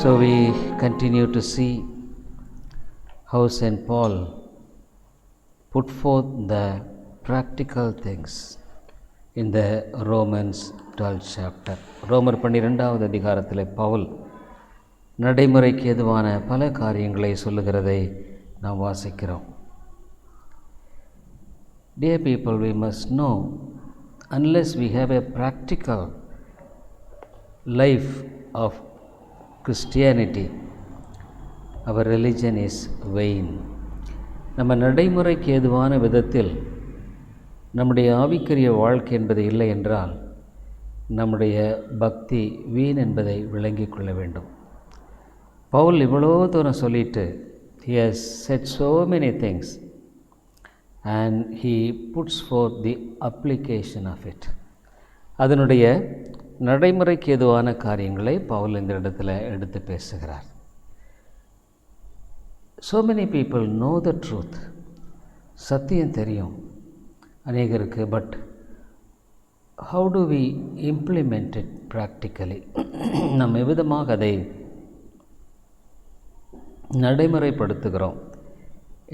So we continue to see how St. Paul put forth the practical things in the Romans 12th chapter. ரோமர் 12வது அதிகாரத்தில் பவுல் நடைமுறைக்கு ஏதுவான பல காரியங்களை சொல்லுகிறதை நாம் வாசிக்கிறோம். Dear people, we must know, unless we have a practical life of Christianity, our religion is vain. நம்ம நடைமுறைக்கு ஏதுவான விதத்தில் நம்முடைய ஆவிக்குரிய வாழ்க்கை என்பது இல்லை என்றால் நம்முடைய பக்தி வீண் என்பதை விளங்கிக் கொள்ள வேண்டும். பவுல் இவ்வளோ தூரம் சொல்லிட்டு he has said so many things and he puts forth the application of it. அதனுடைய நடைமுறைக்கு ஏதுவான காரியங்களை பவுல் இந்த இடத்துல எடுத்து பேசுகிறார். So many people know the truth. சத்தியம் தெரியும் அநேகருக்கு. But how do we implement it practically? நம்ம எவ்விதமாக அதை நடைமுறைப்படுத்துகிறோம்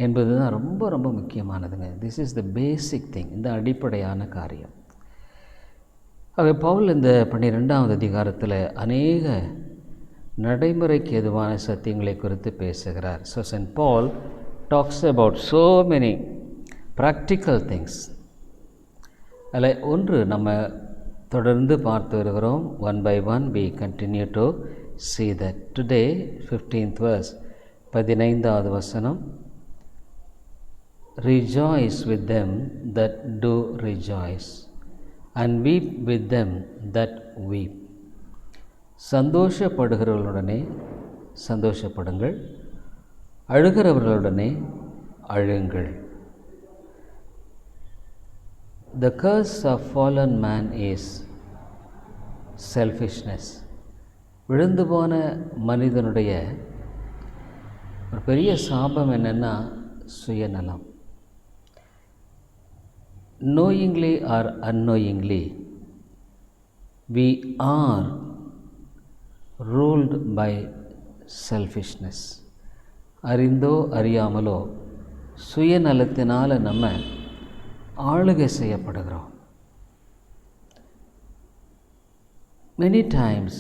என்பது தான் ரொம்ப ரொம்ப முக்கியமானதுங்க. This is the basic thing, இந்த அடிப்படையான காரியம். ஆக பவுல் இந்த 12வது அதிகாரத்தில் அநேக நடைமுறைக்கு எதுவான சத்தியங்களை குறித்து பேசுகிறார். So Saint Paul talks about so many practical things. அதில் ஒன்று நம்ம தொடர்ந்து பார்த்து வருகிறோம். One by one we continue to see that. Today 15th verse, 15வது வசனம், rejoice with them that do rejoice and weep with them that weep. சந்தோஷப்படுகிறவர்களுடனே சந்தோஷப்படுங்கள், அழுகிறவர்களுடனே அழுங்கள். The curse of fallen man is selfishness. விழுந்து போன மனிதனுடைய ஒரு பெரிய சாபம் என்னென்னா சுயநலம். Knowingly or unknowingly, we are ruled by selfishness. அறிந்தோ அறியாமலோ சுயநலத்தினால் நம்ம ஆளுகை செய்யப்படுகிறோம். Many times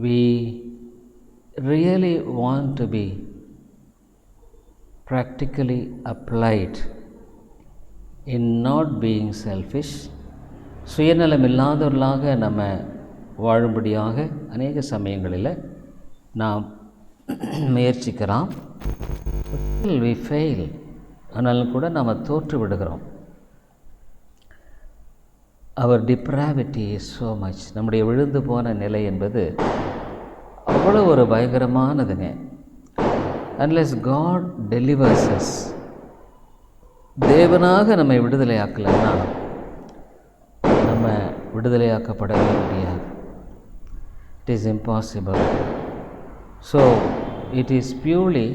we really want to be practically applied in not being selfish. சுயநலம் இல்லாதவர்களாக நம்ம வாழும்படியாக அநேக சமயங்களில் நாம் முயற்சிக்கிறோம். we fail. ஆனாலும் கூட நாம் தோற்று விடுகிறோம். our depravity is so much. நம்முடைய விழுந்து போன நிலை என்பது அவ்வளோ ஒரு பயங்கரமானதுங்க. unless God delivers us, தேவனாக நம்மை விடுதலையாக்கலைன்னா நம்ம விடுதலையாக்கப்படவே முடியாது. It is impossible. So it is purely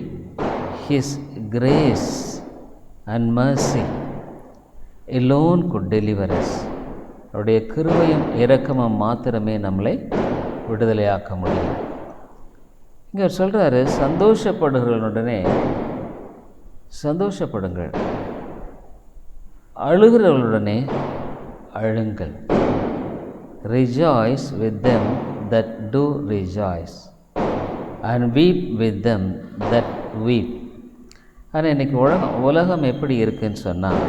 His grace and mercy alone could deliver us. அவருடைய கிருபையும் இரக்கமும் மாத்திரமே நம்மளை விடுதலையாக்க முடியும். இங்கே அவர் சொல்கிறாரு, சந்தோஷப்படுகிறவனுடனே சந்தோஷப்படுங்கள், அழுகிறவர்களுடனே அழுங்கள். Rejoice with them that do rejoice and weep with them that weep. ஆனால் இன்றைக்கி உலகம் எப்படி இருக்குன்னு சொன்னால்,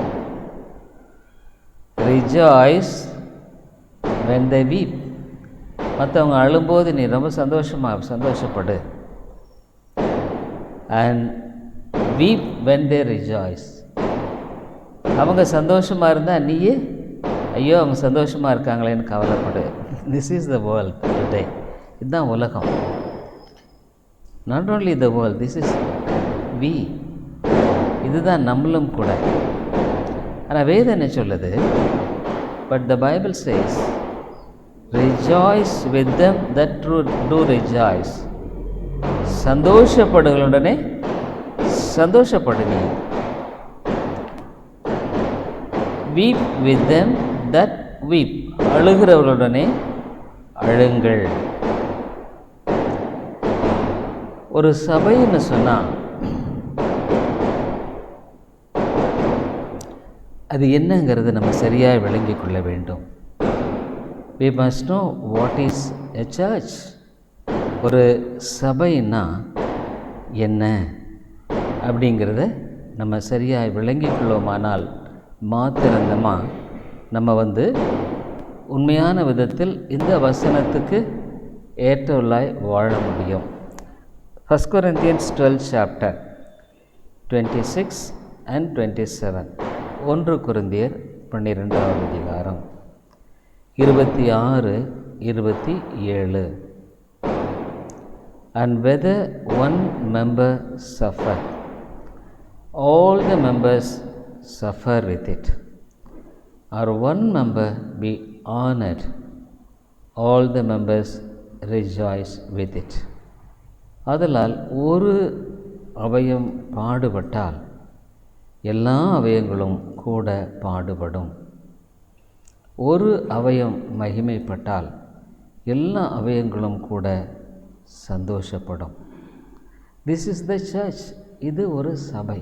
rejoice when they weep. மற்றவங்க அழும்போது நீ ரொம்ப சந்தோஷப்படு. and weep when they rejoice. அவங்க சந்தோஷமாக இருந்தால் நீயே ஐயோ அவங்க சந்தோஷமாக இருக்காங்களேன்னு கவலைப்படு. This is the world today. இதுதான் உலகம். Not only the world, this is we. இதுதான் நம்மளும் கூட. ஆனால் வேதம் என்ன சொல்லுது? But the Bible says rejoice with them that do rejoice. சந்தோஷப்படுகளுடனே சந்தோஷப்படுங்க. weep with them that weep. அழுகிறவர்களுடனே அழுங்கள். ஒரு சபைன்னு சொன்னால் அது என்னங்கிறது நம்ம சரியாக விளங்கி கொள்ள வேண்டும். We must know what is a church. ஒரு சபைன்னா என்ன அப்படிங்கிறத நம்ம சரியாக விளங்கி கொள்வோமானால் மாத்திரந்தமாக நம்ம உண்மையான விதத்தில் இந்த வசனத்துக்கு ஏற்றவர்களாய் வாழ முடியும். 1 Corinthians 12 chapter 26 and 27. 1 கொரிந்தியர் 12ஆம் அதிகாரம் 26, 27. And whether one member suffer, all the members suffer with it, or one member be honored, all the members rejoice with it. ஆதலால் ஒரு அவயம் பாடுபட்டால் எல்லா அவயங்களும் கூட பாடுபடும். ஒரு அவயம் மகிமைப்பட்டால் எல்லா அவயங்களும் கூட சந்தோஷப்படும். This is the church. இது ஒரு சபை.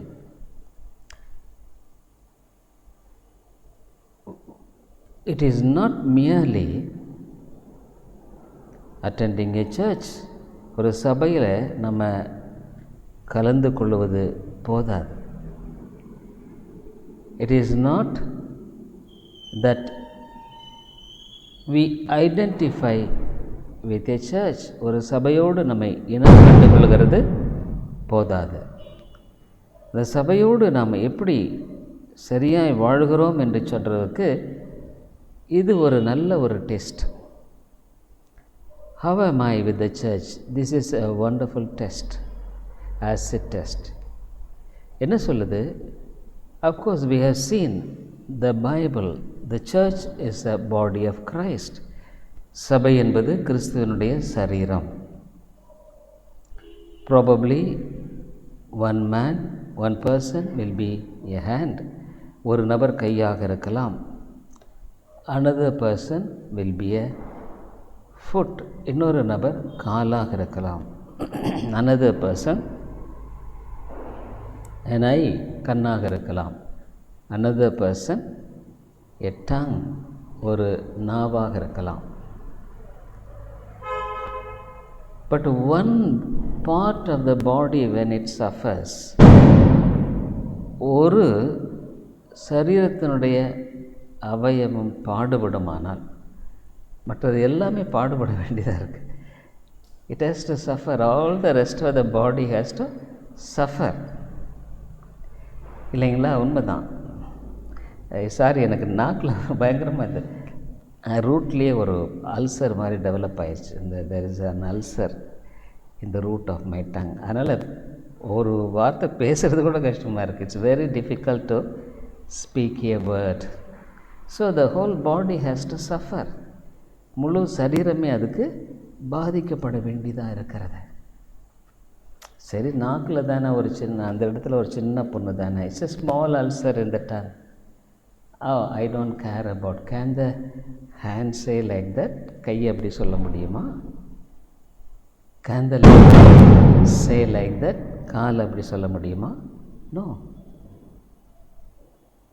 It is not merely attending a church. ஒரு சபையில் நம்ம கலந்து கொள்வது போதாது. It is not that we identify with a church. ஒரு சபையோடு நம்மை இனம் கண்டு கொள்கிறது போதாது. அந்த சபையோடு நாம் எப்படி சரியாய் வாழ்கிறோம் என்று சொல்கிறதுக்கு இது ஒரு நல்ல ஒரு test. How am I with the church? This is a wonderful test, acid test. என்ன சொல்லுது? Of course we have seen the Bible. The church is a body of Christ. சபை என்பது கிறிஸ்துவனுடைய சரீரம். Probably one man, one person will be a hand. ஒரு நபர் கையாக இருக்கலாம். Another person will be a foot. இன்னொரு நபர் காலாக இருக்கலாம். Another person an eye, கண்ணாக இருக்கலாம். Another person a tongue, ஒரு நாவாக இருக்கலாம். But one part of the body when it suffers, ஒரு சரீரத்தினுடைய அவயவம் பாடுபடுமானால் மற்றது எல்லாமே பாடுபட வேண்டியதாக இருக்குது. It has to suffer. All the rest of the body has to suffer. இல்லைங்களா? உண்மைதான். சாரி, எனக்கு நாக்கில் பயங்கரமாக இந்த ரூட்லேயே ஒரு அல்சர் மாதிரி டெவலப் ஆயிடுச்சு. there is an ulcer in the root of my tongue. அதனால் ஒரு வார்த்தை பேசுகிறது கூட கஷ்டமாக இருக்குது. It's very difficult to speak a word. So the whole body has to suffer. முழு சரீரமே அதுக்கு பாதிக்கப்பட வேண்டியதாக இருக்கிறது. சரி, நாக்கில் தானே ஒரு சின்ன, அந்த இடத்துல ஒரு சின்ன புண்ணு தானே. It's a small ulcer in the tongue. Oh, I don't care about. Can the hand say like that? கை அப்படி சொல்ல முடியுமா? Can the leg say like that? கால் அப்படி சொல்ல முடியுமா? No.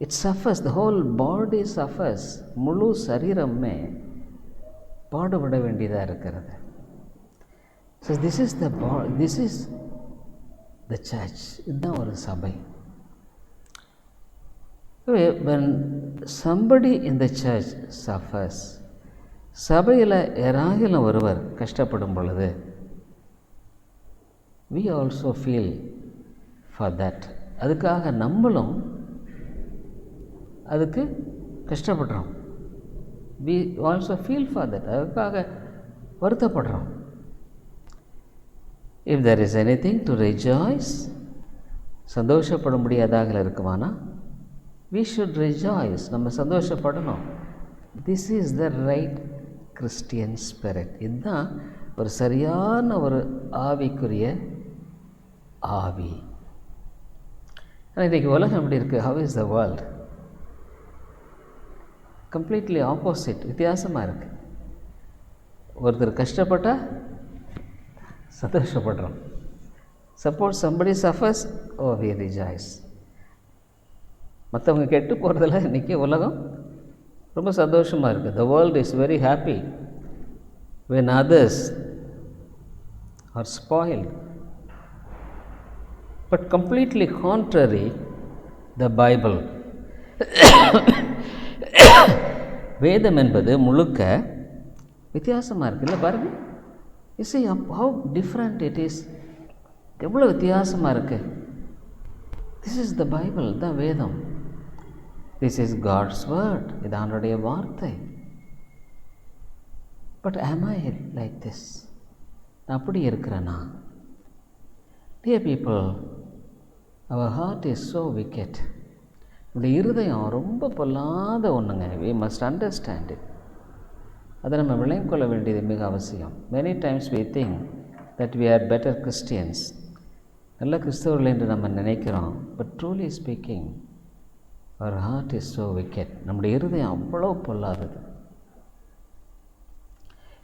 It suffers. The whole body suffers. முழு சரீரமே பாடுபட வேண்டியதாக இருக்கிறது. So this is the church. இதுதான் ஒரு சபை. When somebody in the church suffers, சபையில் யாராகிலும் ஒருவர் கஷ்டப்படும் பொழுது we also feel for that. அதுக்காக நம்மளும் அதுக்கு கஷ்டப்படுறோம். we also feel for that. அதுக்காக வருத்தப்படுறோம். if there is anything to rejoice, சந்தோஷப்பட முடியாதாக இருக்குமானா we should rejoice. நம்ம சந்தோஷப்படணும். this is the right Christian spirit. இதுதான் ஒரு சரியான ஒரு ஆவிக்குரிய ஆவி. ஆனால் இன்றைக்கி உலகம் எப்படி இருக்குது? how is the world? Completely opposite, வித்தியாசமாக இருக்குது. ஒருத்தர் கஷ்டப்பட்டால் சந்தோஷப்படுறோம். Suppose somebody suffers, oh we rejoice. மற்றவங்க கெட்டு போகிறதில் இன்றைக்கி உலகம் ரொம்ப சந்தோஷமாக இருக்குது. The world is very happy when others are spoiled. But completely contrary, the Bible. வேதம் என்பது முழுக்க வித்தியாசமாக இருக்குது. இல்லை பாருங்கள், you see how different it is. எவ்வளோ வித்தியாசமாக இருக்குது. This is the Bible, தான் வேதம். This is God's word, இது ஆண்டவருடைய வார்த்தை. But am I like this? நான் அப்படி இருக்கிறேனா? Dear people, our heart is so wicked. நம்முடைய இருதயம் ரொம்ப பொல்லாத ஒன்றுங்க. We must understand it. அதை நம்ம விளங்கிக் கொள்ள வேண்டியது மிக அவசியம். Many times we think that we are better Christians. நல்ல கிறிஸ்தவர்கள் என்று நம்ம நினைக்கிறோம். But truly speaking, our heart is so wicked. நம்முடைய இருதயம் அவ்வளோ பொல்லாதது.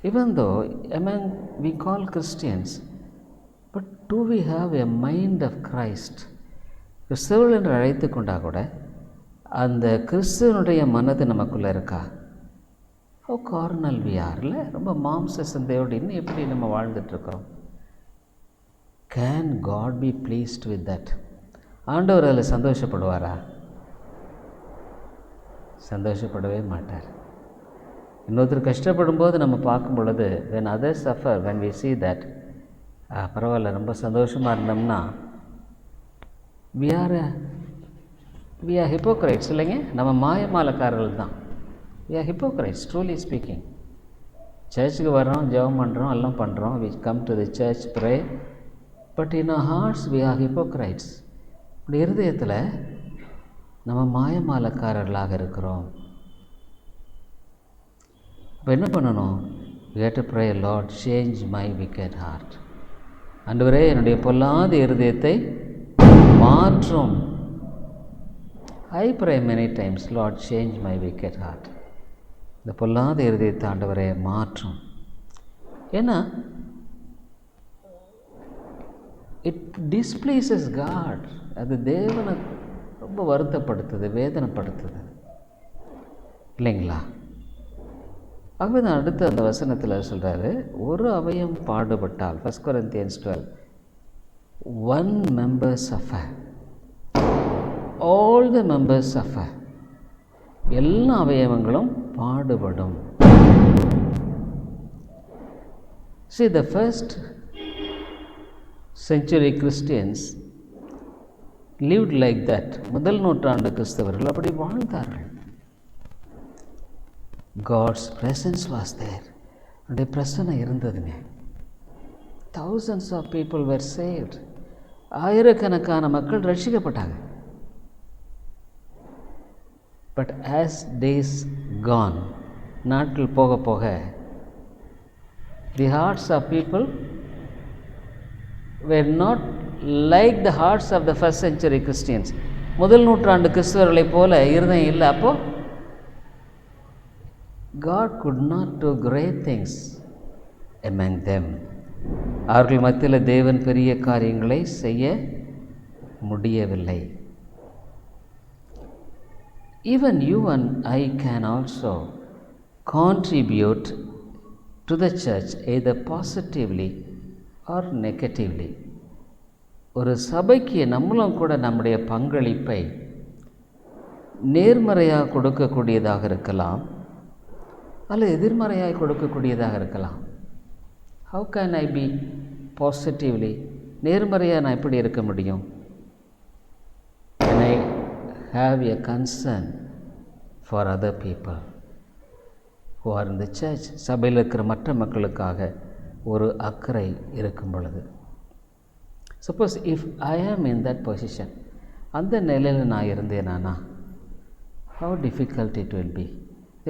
Even though among we call Christians, but do we have a mind of Christ? கிறிஸ்தவர்கள் என்று அழைத்து கொண்டா கூட அந்த கிறிஸ்துவனுடைய மனது நமக்குள்ளே இருக்கா? How carnal we are, இல்லை? ரொம்ப மாம்ச சிந்தையோடு இன்னும் எப்படி நம்ம வாழ்ந்துட்டுருக்கிறோம்? Can God be pleased with that? ஆண்டவர் அதில் சந்தோஷப்படுவாரா? சந்தோஷப்படவே மாட்டார். இன்னொருத்தர் கஷ்டப்படும் போது நம்ம பார்க்கும் பொழுது, when others suffer, when we see that, பரவாயில்ல ரொம்ப சந்தோஷமாக இருந்தோம்னா, we are hypocrites, இல்லைங்க? நம்ம மாயமாலக்காரர்கள் தான். we are hypocrites, truly speaking. சர்ச்சுக்கு வர்றோம், ஜெபம் பண்ணுறோம், எல்லாம் பண்ணுறோம். we come to the church, pray, but in our hearts we are hypocrites. இப்படி இருதயத்தில் நம்ம மாயமாலக்காரர்களாக இருக்கிறோம். இப்போ என்ன பண்ணணும்? we have to pray, Lord, change my wicked heart. ஆண்டவரே, என்னுடைய பொல்லாத இருதயத்தை மாற்றும். I pray many times, Lord, change my wicked heart. இந்த பொல்லாத இருதயத்தை ஆண்டவரே மாற்றும். ஏன்னா இட் டிஸ்பிளீசஸ் காட். அது தேவனை ரொம்ப வருத்தப்படுத்துது, வேதனைப்படுத்துது, இல்லைங்களா? ஆகவே தான் அடுத்து அந்த வசனத்தில் சொல்கிறாரு, ஒரு அவயம் பாடுபட்டால், 1 Corinthians 12, one member suffer, all the members suffer. எல்லா அவயவங்களும் பாடுபடும். See, the first century Christians lived like that. முதல் நூற்றாண்டு கிறிஸ்தவர்கள் அப்படி வாழ்ந்தார்கள். God's presence was there. அவருடைய பிரசன்னம் இருந்ததுங்க. Thousands of people were saved. ஆயிரக்கணக்கான மக்கள் ரட்சிக்கப்பட்டாங்க. But as days gone, நாட்கள் போக போக, the hearts of people were not like the hearts of the first century Christians. முதல் நூற்றாண்டு கிறிஸ்தவர்களை போல இருதயம் இல்லை. அப்போ God could not do great things among them. அவர்கள் மத்தியில் தேவன் பெரிய காரியங்களை செய்ய முடியவில்லை. Even you and I can also contribute to the church either positively or negatively. ஒரு சபைக்கு நம்மளும் கூட நம்முடைய பங்களிப்பை நேர்மறையாக கொடுக்கக்கூடியதாக இருக்கலாம், அல்லது எதிர்மறையாக கொடுக்கக்கூடியதாக இருக்கலாம். How can I be positively? நேர்மறையாக நான் எப்படி இருக்க முடியும்? Can I have a concern for other people who are in the church? சபையில் இருக்கிற மற்ற மக்களுக்காக ஒரு அக்கறை இருக்கும் பொழுது. Suppose if I am in that position, அந்த நிலையில் நான் இருந்தேனானா, how difficult it will be.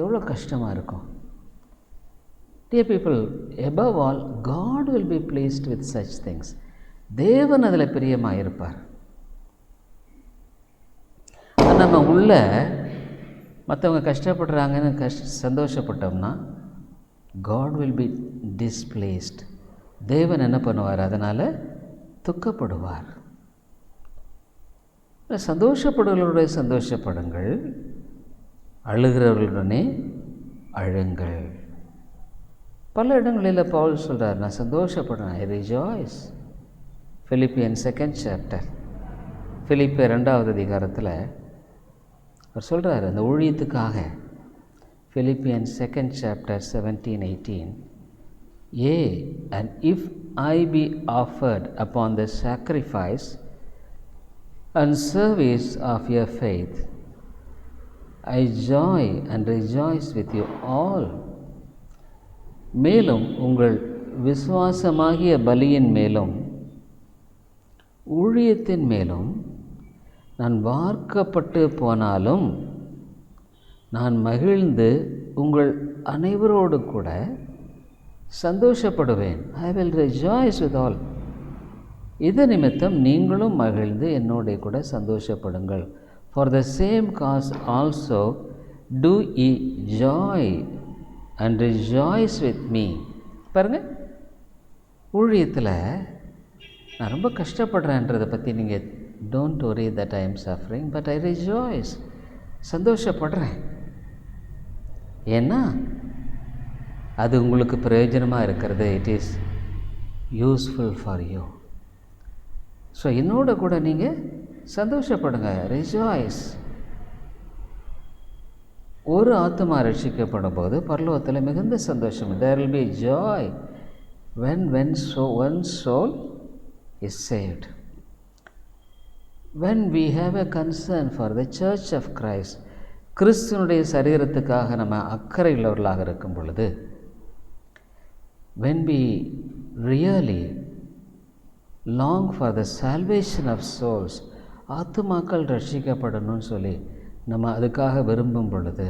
எவ்வளோ கஷ்டமாக இருக்கும். Dear people, above all, God will be pleased with such things. தேவன் அதில் பிரியமாக இருப்பார். நம்ம உள்ள மற்றவங்க கஷ்டப்படுறாங்கன்னு சந்தோஷப்பட்டோம்னா, God will be displeased. தேவன் என்ன பண்ணுவார்? அதனால் துக்கப்படுவார். சந்தோஷப்படுவர்களுடைய சந்தோஷப்படுங்கள், அழுகிறவர்களுடனே அழுங்கள். பல இடங்களில் பவுல் சொல்கிறார், நான் சந்தோஷப்படுறேன், I rejoice. Philippian 2nd chapter, பிலிப்பியர் 2வது அதிகாரத்தில் அவர் சொல்கிறார் அந்த ஊழியத்துக்காக. Philippian 2nd chapter 17-18, Yea, and if I be offered upon the sacrifice and service of your faith, I joy and rejoice with you all. மேலும் உங்கள் விசுவாசமாகிய பலியின் மேலும் ஊழியத்தின் மேலும் நான் வார்க்கப்பட்டு போனாலும் நான் மகிழ்ந்து உங்கள் அனைவரோடு கூட சந்தோஷப்படுவேன். I will rejoice with all. இது நிமித்தம் நீங்களும் மகிழ்ந்து என்னோட கூட சந்தோஷப்படுங்கள். For the same cause also do ye joy and rejoice with me. பாருங்கள், ஊழியத்தில் நான் ரொம்ப கஷ்டப்படுறேன்றதை பற்றி நீங்கள் don't worry that I am suffering, but I rejoice. சந்தோஷப்படுறேன். ஏன்னா அது உங்களுக்கு பிரயோஜனமாக இருக்கிறது. It is useful for you. So என்னோட கூட நீங்கள் சந்தோஷப்படுங்க, ரிஜாய்ஸ். ஒரு ஆத்மா ரட்சிக்கப்படும் போது பரலோகத்தில் மிகுந்த சந்தோஷம். there will be joy when one soul is saved. When we have a concern for the church of Christ, கிறிஸ்துவனுடைய சரீரத்துக்காக நம்ம அக்கறை உள்ளவர்களாக இருக்கும் பொழுது, when we really long for the salvation of souls, ஆத்துமாக்கள் ரட்சிக்கப்படணும்னு சொல்லி நம்ம அதுக்காக விரும்பும் பொழுது,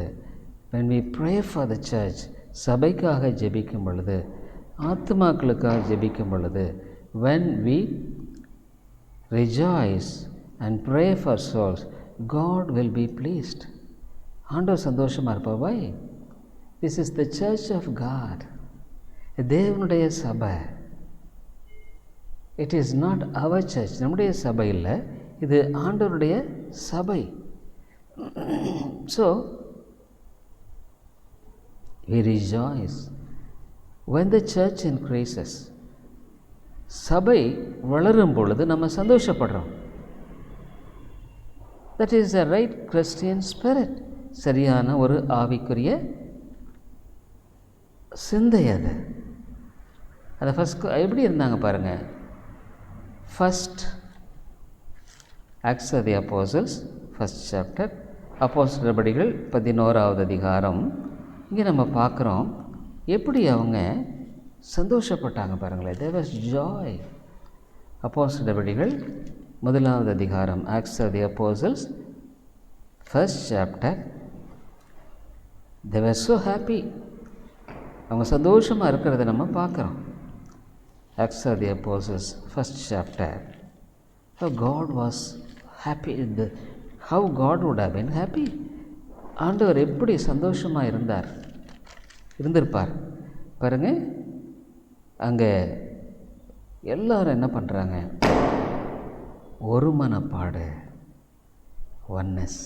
when we pray for the church, சபைக்காக ஜெபிக்கும் பொழுது, ஆத்துமாக்களுக்காக ஜெபிக்கும் பொழுது, when we rejoice and pray for souls, God will be pleased. ஆண்டவர் சந்தோஷமாக இருப்பார். Why? This is the church of God. தேவனுடைய சபை. It is not our church. நம்முடைய சபை இல்லை, இது ஆண்டவருடைய சபை. So we rejoice when the church increases. சபை வளரும் பொழுது நம்ம சந்தோஷப்படுறோம். That is the right Christian spirit. சரியான ஒரு ஆவிக்குரிய சிந்தை அது. அதை ஃபஸ்ட் எப்படி இருந்தாங்க பாருங்கள். First Acts of the Apostles 1st chapter, அப்போஸ்தலர் நடபடிகள் 11வது அதிகாரம். இங்கே நம்ம பார்க்குறோம் எப்படி அவங்க சந்தோஷப்பட்டாங்க பாருங்களேன். there was joy. அப்போஸ்தலர் நடபடிகள் 1வது அதிகாரம், Acts of the Apostles 1st chapter. they were so happy. அவங்க சந்தோஷமாக இருக்கிறத நம்ம பார்க்குறோம். Acts of the Apostles 1st chapter. how God was happy. how God would have been happy. ஆண்டவர் எப்படி சந்தோஷமாக இருந்திருப்பார் பாருங்க. அங்கே எல்லாரும் என்ன பண்ணுறாங்க? ஒரு மனப்பாடு, ஒன்னஸ்.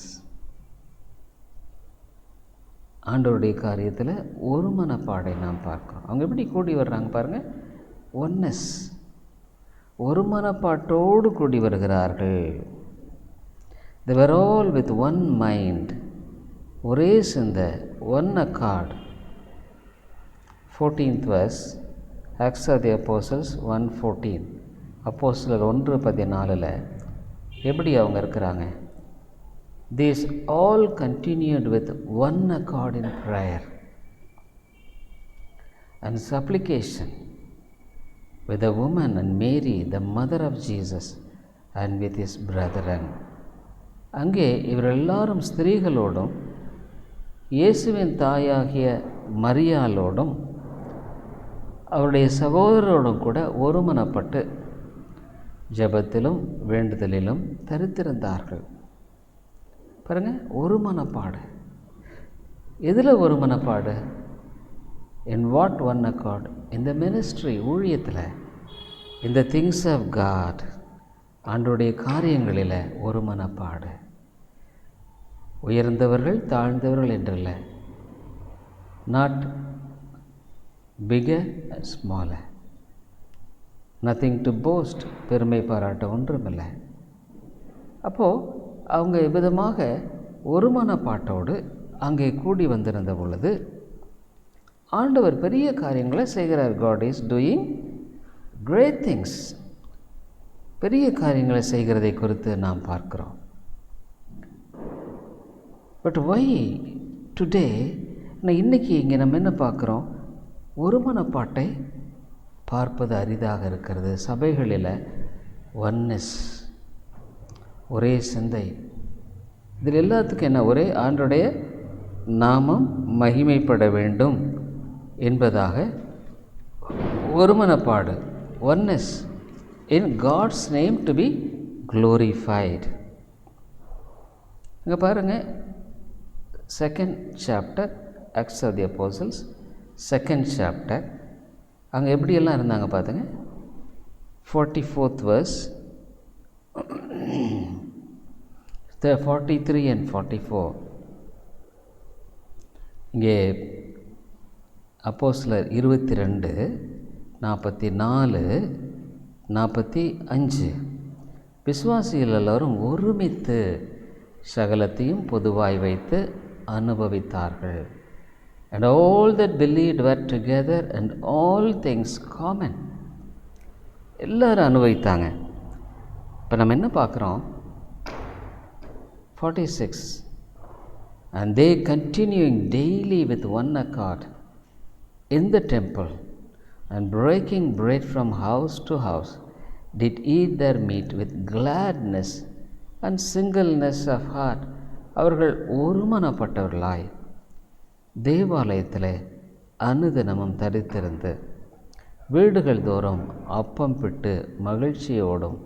ஆண்டவருடைய காரியத்தில் ஒரு மனப்பாடை நாம் பார்க்கிறோம். அவங்க எப்படி கூடி வர்றாங்க பாருங்கள். ஒன்னஸ், ஒரு மனப்பாட்டோடு கூடி வருகிறார்கள். they were all with one mind, ஒரே சிந்தை, one accord. 14th verse, Acts of the Apostles 1:14. அப்போஸ்தலர் 1:14 எப்படி அவங்க இருக்கிறாங்க? These all continued with one accord in prayer and supplication with the woman and Mary, the mother of Jesus, and with his brethren. அங்கே இவர் எல்லாரும் ஸ்திரீகளோடும் இயேசுவின் தாயாகிய மரியாளோடும் அவருடைய சகோதரரோடும் கூட ஒருமனப்பட்டு ஜெபத்திலும் வேண்டுதலிலும் தரித்திருந்தார்கள். பாருங்கள், ஒரு மனப்பாடு. எதில் ஒரு மனப்பாடு? in what one accord? இந்த மினிஸ்ட்ரி, ஊழியத்தில் இந்த திங்ஸ் ஆஃப் காட், ஆண்டவருடைய காரியங்களில் ஒரு மனப்பாடு. உயர்ந்தவர்கள் தாழ்ந்தவர்கள் என்றல்ல, not bigger smaller, nothing to boast, பெருமை பாராட்ட ஒன்றுமில்லை. அப்போது அவங்க விதமாக ஒரு மனப்பாட்டோடு அங்கே கூடி வந்திருந்த பொழுது ஆண்டவர் பெரிய காரியங்களை செய்கிறார். God is doing great things. பெரிய காரியங்களை செய்கிறதை குறித்து நாம் பார்க்கிறோம். பட் வை டுடே, இன்றைக்கி இங்கே நம்ம என்ன பார்க்குறோம்? ஒரு மனப்பாட்டை பார்ப்பது அரிதாக இருக்கிறது. சபைகளில் ஒன்னஸ், ஒரே சிந்தை. இதில் எல்லாத்துக்கும் என்ன? ஒரே ஆண்டோடைய நாமம் மகிமைப்பட வேண்டும் என்பதாக ஒரு மனப்பாடு, oneness, in God's name to be glorified. இங்கே பாருங்கள், 2nd chapter Acts of the Apostles, 2nd chapter, அங்கே எப்படியெல்லாம் இருந்தாங்க பார்த்துங்க. 44th verse, 43 and 44. இங்கே அப்போஸ்தலர் 22, 44, 45. விசுவாசிகள் எல்லோரும் ஒருமித்து சகலத்தையும் பொதுவாய் வைத்து அனுபவித்தார்கள். And all that believed were together and all things common. எல்லோரும் அனுபவித்தாங்க. இப்போ நம்ம என்ன பார்க்குறோம்? 46. And they continuing daily with one accord in the temple and breaking bread from house to house did eat their meat with gladness and singleness of heart. அவர்கள் ஒருமனப்பட்டவர்களாய் தேவாலயத்தில் அனுதினமும் தரித்திருந்து வீடுகள் தோறும் அப்பம் பிட்டு மகிழ்ச்சியோடும்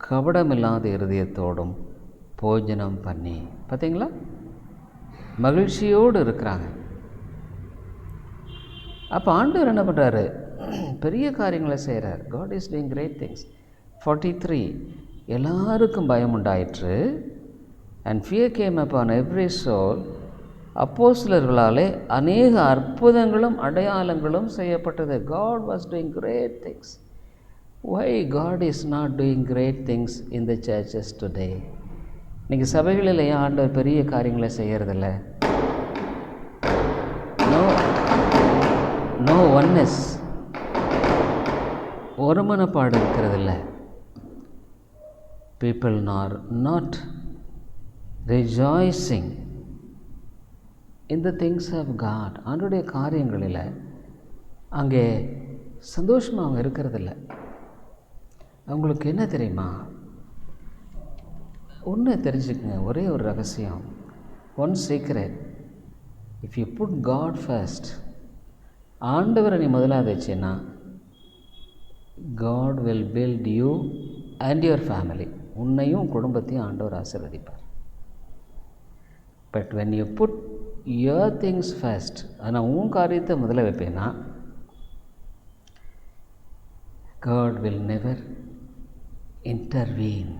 கபடமில்லாத இருதயத்தோடும் போஜனம் பண்ணி. பார்த்தீங்களா? மகிழ்ச்சியோடு இருக்கிறாங்க. அப்போ ஆண்டவர் என்ன பண்ணுறாரு? பெரிய காரியங்களை செய்கிறார். God is doing great things. 43. எல்லாருக்கும் பயம் உண்டாயிற்று. And fear came upon every soul. அப்போஸ்தலர்களாலே அநேக அற்புதங்களும் அடையாளங்களும் செய்யப்பட்டது. God was doing great things. Why God is not doing great things in the churches today? இன்றைக்கி சபைகளில் ஏன் ஆண்டவர் பெரிய காரியங்களை செய்கிறதில்ல? நோ ஒன்னஸ், ஒரு மனப்பாடு இருக்கிறதில்ல. People are not rejoicing in the things of God. ஆண்டவருடைய காரியங்களில் அங்கே சந்தோஷமாக அவங்க இருக்கிறதில்ல. அவங்களுக்கு என்ன தெரியுமா? ஒன்று தெரிஞ்சுக்குங்க, ஒரே ஒரு ரகசியம், one secret. If you put God first, ஆண்டவரை நீ முதலாக வச்சேன்னா, God will build you and your family. உன்னையும் குடும்பத்தையும் ஆண்டவர் ஆசீர்வதிப்பார். But when you put your things first, ஆனால் உன் காரியத்தை முதல்ல வைப்பேன்னா, காட் வில் நெவர் இன்டர்வீன்.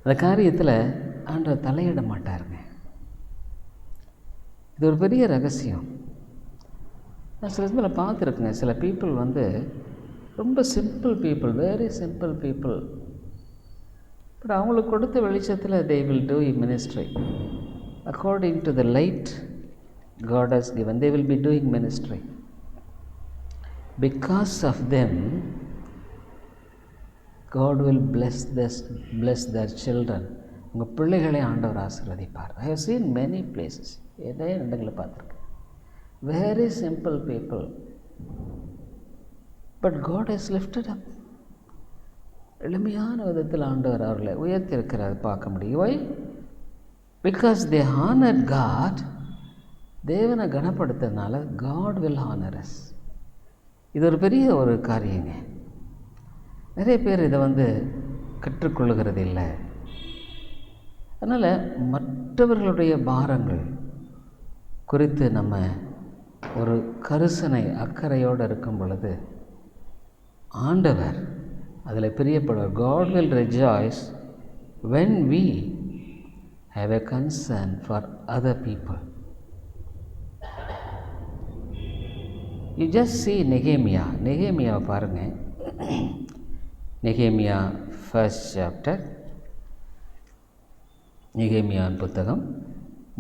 அந்த காரியத்தில் ஆண்டவர் தலையிட மாட்டாருங்க. இது ஒரு பெரிய ரகசியம். நான் சில இடத்துல பார்த்துருக்குங்க. சில பீப்புள் ரொம்ப simple people, very simple people. But அவங்களுக்கு கொடுத்த வெளிச்சத்தில் they will do ministry according to the light God has given. They will be doing ministry. Because of them, God will bless their children. உங்கள் பிள்ளைகளை ஆண்டவர் ஆசீர்வதிப்பார். I have seen many places. நிறைய இடங்களை பார்த்துருக்கேன். Very simple people. But God has lifted up. எளிமையான விதத்தில் ஆண்டவர் அவர்களை உயர்த்தியிருக்கிறார், பார்க்க முடியும். Why? Because they honored God. தேவனை கனப்படுத்துறதுனால God will honor us. இது ஒரு பெரிய ஒரு காரியங்க. நிறைய பேர் இதை கற்றுக்கொள்ளுகிறது இல்லை. அதனால் மற்றவர்களுடைய பாரங்கள் குறித்து நம்ம ஒரு கரிசனை அக்கறையோடு இருக்கும் பொழுது ஆண்டவர் அதில் பிரியப்படுவார். God will rejoice when we have a concern for other people. You just see நெகேமியாவை பாருங்கள். நெகேமியா ஃபர்ஸ்ட் சாப்டர், நெகேமியாவின் புத்தகம்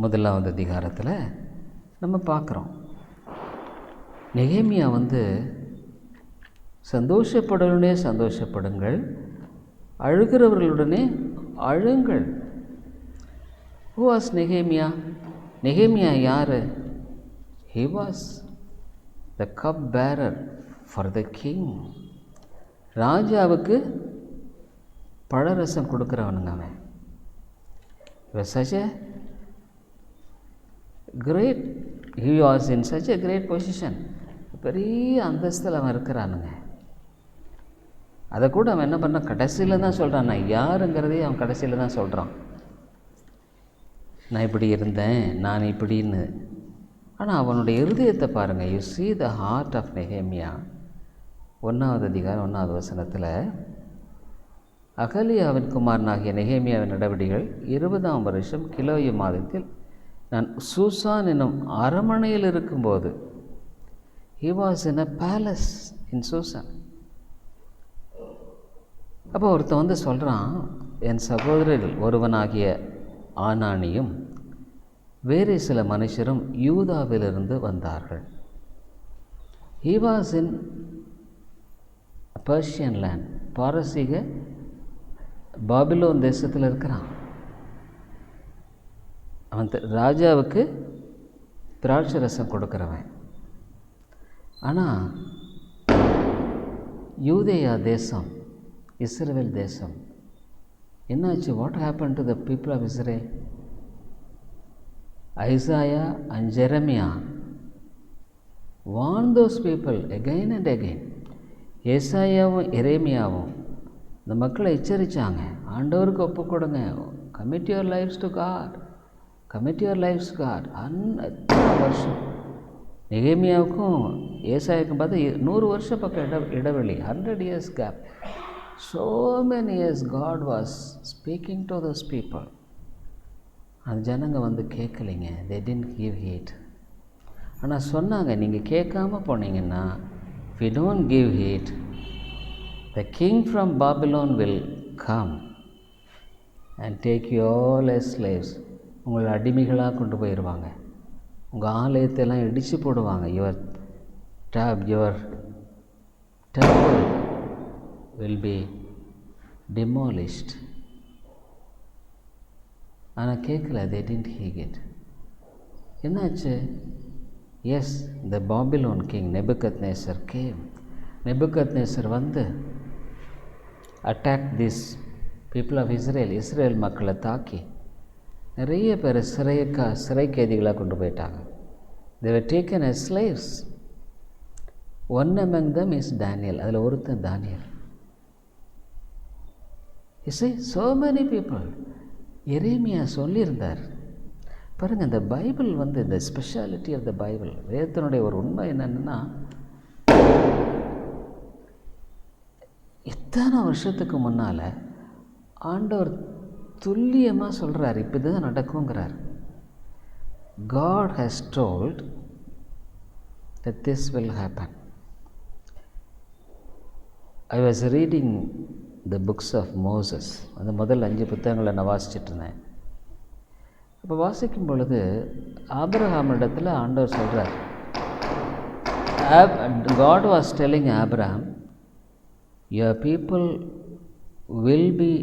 1வது அதிகாரத்தில் நம்ம பார்க்குறோம். நெகேமியா சந்தோஷப்படுவதுடனே சந்தோஷப்படுங்கள், அழுகிறவர்களுடனே அழுங்கள். Who was நெகேமியா? நெகேமியா யார்? He was the cup bearer for the king. ராஜாவுக்கு பழரசம் கொடுக்குறவனுங்க அவன். He was such a great, he was in such a great position. பெரிய அந்தஸ்தில் அவன் இருக்கிறானுங்க. அதை கூட அவன் என்ன பண்ணான், கடைசியில் தான் சொல்கிறான். நான் யாருங்கிறதே அவன் கடைசியில் தான் சொல்கிறான். நான் இப்படி இருந்தேன், நான் இப்படின்னு. ஆனால் அவனுடைய இருதயத்தை பாருங்கள். You see the heart of நெகேமியா. 1வது அதிகாரம் 1வது வசனத்தில், அகலியாவின் குமாரனாகிய நெகேமியாவின் நடவடிக்கைகள் 20ஆம் வருஷம் கிலோயு மாதத்தில் நான் சூசான் என்னும் அரண்மனையில் இருக்கும்போது, he was in a palace in Susan. அப்போ ஒருத்தன் சொல்கிறான், என் சகோதரர்கள் ஒருவனாகிய ஆனானியும் வேறு சில மனுஷரும் யூதாவிலிருந்து வந்தார்கள். He was in Persian land. பாரசீக பாபிலோன் தேசத்தில் இருக்கிறான். அவன் ராஜாவுக்கு திராட்சை ரசம் கொடுக்குறவன். ஆனால் யூதேயா தேசம், இஸ்ரவேல் தேசம் என்னாச்சு? What happen to the people of Israel? Isaiah and Jeremiah warned those people again and again. ஏசாயாவும் எரேமியாவும் இந்த மக்களை எச்சரித்தாங்க, ஆண்டவருக்கு ஒப்பு கொடுங்க, commit your lifes to God, commit your lifes God. எத்தனை வருஷம் நெகேமியாவுக்கும் ஏசாயாவுக்கும் பார்த்தா 100 வருஷம் பக்கம் இடைவெளி, 100 years gap. So many years God was speaking to those people. அந்த ஜனங்க கேட்கலைங்க. they didn't give heed. ஆனால் சொன்னாங்க, நீங்கள் கேட்காம போனீங்கன்னா, if you don't give heed, the king from Babylon will come and take you all as slaves. உங்களை அடிமைகளாக கொண்டு போயிடுவாங்க. உங்கள் ஆலயத்தெல்லாம் இடித்து போடுவாங்க. your temple will be demolished. ஆனால் கேட்கல. they didn't hear it. என்னாச்சு? Yes, the Babylon king Nebuchadnezzar came. Nebuchadnezzar attack these people of Israel. Israel மக்களை தாக்கி நிறைய பேர் சிறை கைதிகளாக கொண்டு போயிட்டாங்க. they were taken as slaves. one among them is Daniel. அதில் ஒருத்தன் Daniel. you see, so many people. எரேமியா சொல்லியிருந்தார் பாருங்கள். இந்த பைபிள் இந்த ஸ்பெஷாலிட்டி ஆஃப் த பைபிள், வேதத்தினுடைய ஒரு உண்மை என்னென்னா, இத்தனை வருஷத்துக்கு முன்னால் ஆண்டவர் துல்லியமாக சொல்கிறார், இப்போ இதுதான் நடக்குங்கிறார். God has told that this will happen. I was reading the books of Moses. அந்த முதல் 5 புத்தகங்களை நான் வாசிச்சுட்டு இருந்தேன். அப்போ வாசிக்கும் பொழுது ஆபிரகாமிடத்தில் ஆண்டவர் சொல்கிறார், God was telling Abraham, your people will be